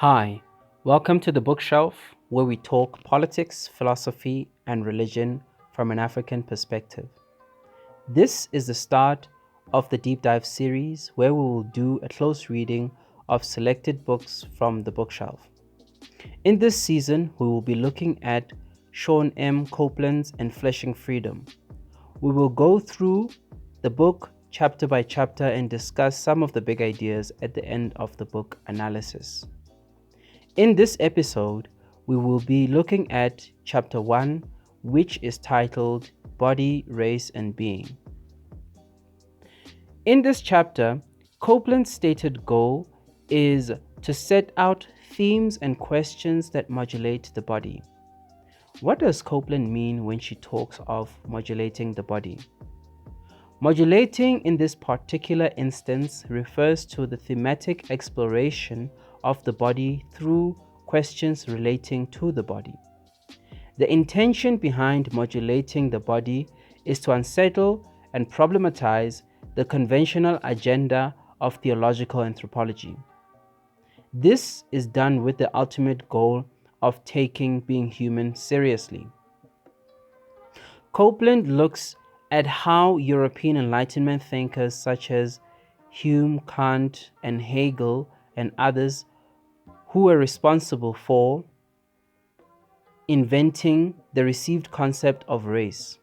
Hi, welcome to the bookshelf where we talk politics, philosophy, and religion from an African perspective. This is the start of the deep dive series where we will do a close reading of selected books from the bookshelf. In this season, we will be looking at Sean M. Copeland's Enfleshing Freedom. We will go through the book chapter by chapter and discuss some of the big ideas at the end of the book analysis. In this episode, we will be looking at Chapter 1, which is titled Body, Race, and Being. In this chapter, Copeland's stated goal is to set out themes and questions that modulate the body. What does Copeland mean when she talks of modulating the body? Modulating in this particular instance refers to the thematic exploration of the body through questions relating to the body. The intention behind modulating the body is to unsettle and problematize the conventional agenda of theological anthropology. This is done with the ultimate goal of taking being human seriously. Copeland looks at how European Enlightenment thinkers such as Hume, Kant, and Hegel and others who were responsible for inventing the received concept of race.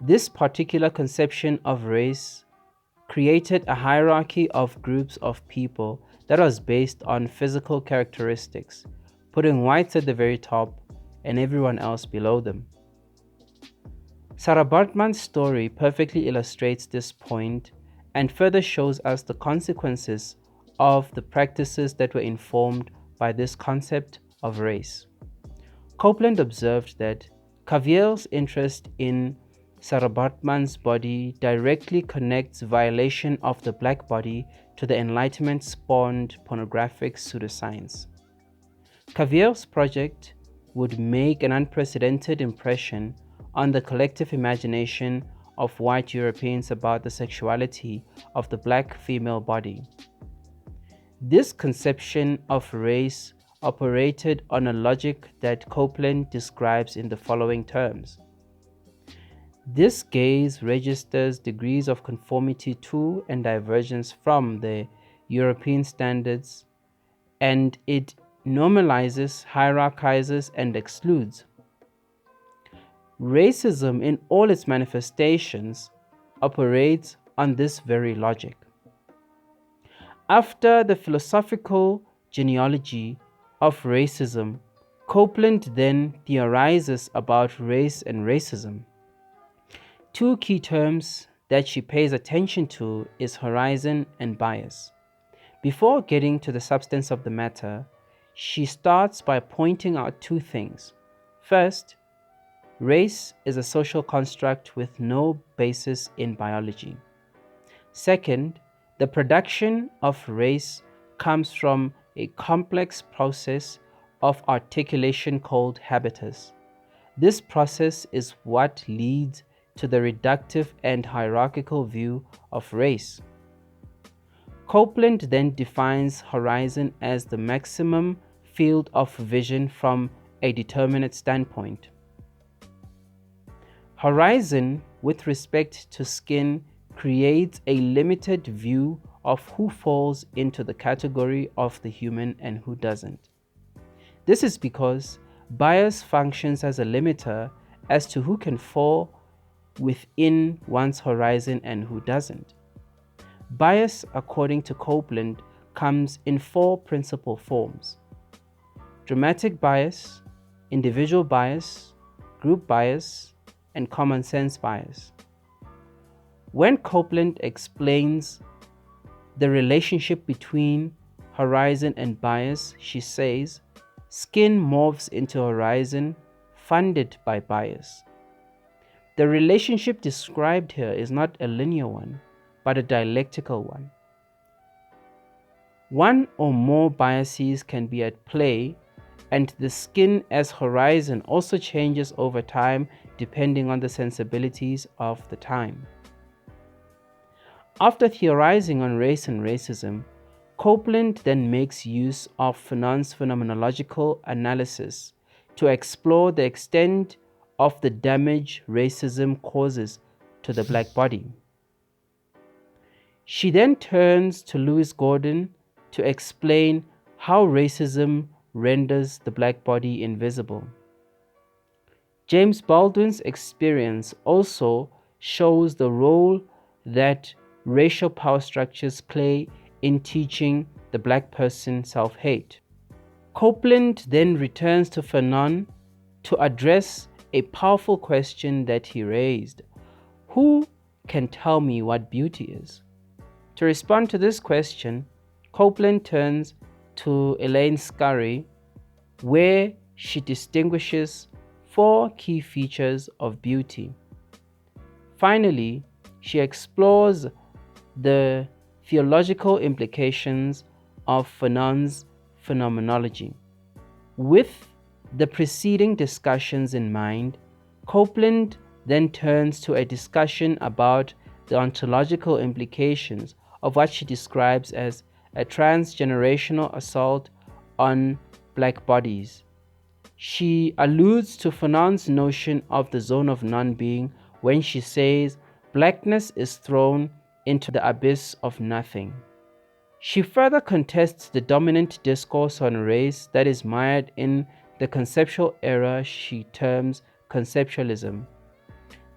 This particular conception of race created a hierarchy of groups of people that was based on physical characteristics, putting whites at the very top and everyone else below them. Sarah Bartman's story perfectly illustrates this point and further shows us the consequences of the practices that were informed by this concept of race. Copeland observed that Caviezel's interest in Sarah Bartman's body directly connects violation of the black body to the Enlightenment-spawned pornographic pseudoscience. Caviezel's project would make an unprecedented impression on the collective imagination of white Europeans about the sexuality of the black female body. This conception of race operated on a logic that Copeland describes in the following terms. This gaze registers degrees of conformity to and divergence from the European standards, and it normalizes, hierarchizes, and excludes. Racism in all its manifestations operates on this very logic. After the philosophical genealogy of racism, Copeland then theorizes about race and racism. Two key terms that she pays attention to is horizon and bias. Before getting to the substance of the matter, she starts by pointing out two things. First, race is a social construct with no basis in biology. Second, the production of race comes from a complex process of articulation called habitus. This process is what leads to the reductive and hierarchical view of race. Copeland then defines horizon as the maximum field of vision from a determinate standpoint. Horizon, with respect to skin, creates a limited view of who falls into the category of the human and who doesn't. This is because bias functions as a limiter as to who can fall within one's horizon and who doesn't. Bias, according to Copeland, comes in four principal forms: dramatic bias, individual bias, group bias, and common sense bias. When Copeland explains the relationship between horizon and bias, she says, skin morphs into horizon funded by bias. The relationship described here is not a linear one, but a dialectical one. One or more biases can be at play, and the skin as horizon also changes over time depending on the sensibilities of the time. After theorizing on race and racism, Copeland then makes use of Fanon's phenomenological analysis to explore the extent of the damage racism causes to the black body. She then turns to Lewis Gordon to explain how racism renders the black body invisible. James Baldwin's experience also shows the role that racial power structures play in teaching the black person self-hate. Copeland then returns to Fanon to address a powerful question that he raised: who can tell me what beauty is? To respond to this question, Copeland turns to Elaine Scarry, where she distinguishes 4 key features of beauty. Finally, she explores the theological implications of Fanon's phenomenology. With the preceding discussions in mind, Copeland then turns to a discussion about the ontological implications of what she describes as a transgenerational assault on black bodies. She alludes to Fanon's notion of the zone of non-being when she says blackness is thrown into the abyss of nothing. She further contests the dominant discourse on race that is mired in the conceptual era she terms conceptualism,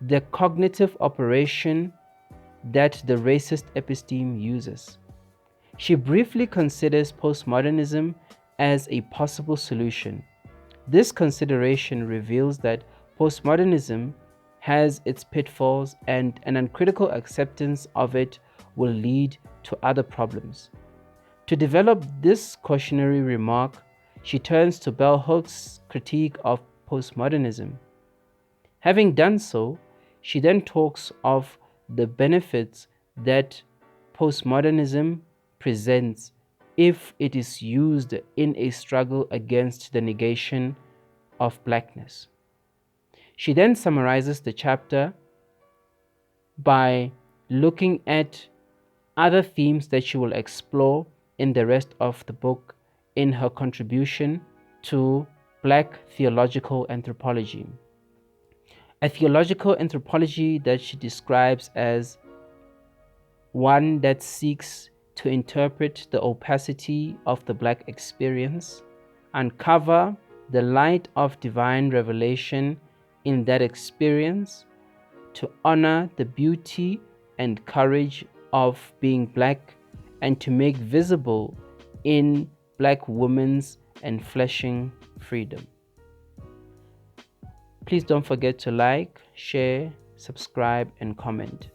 the cognitive operation that the racist episteme uses. She briefly considers postmodernism as a possible solution. This consideration reveals that postmodernism has its pitfalls and an uncritical acceptance of it will lead to other problems. To develop this cautionary remark, she turns to bell Hooks' critique of postmodernism. Having done so, she then talks of the benefits that postmodernism presents if it is used in a struggle against the negation of blackness. She then summarizes the chapter by looking at other themes that she will explore in the rest of the book in her contribution to Black theological anthropology. A theological anthropology that she describes as one that seeks to interpret the opacity of the Black experience, uncover the light of divine revelation in that experience, to honor the beauty and courage of being Black, and to make visible in Black women's enfleshing freedom. Please don't forget to like, share, subscribe, and comment.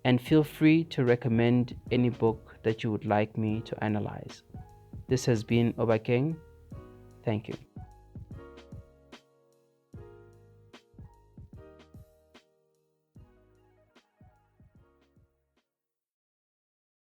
And feel free to recommend any book that you would like me to analyze. This has been Obakeng. Thank you.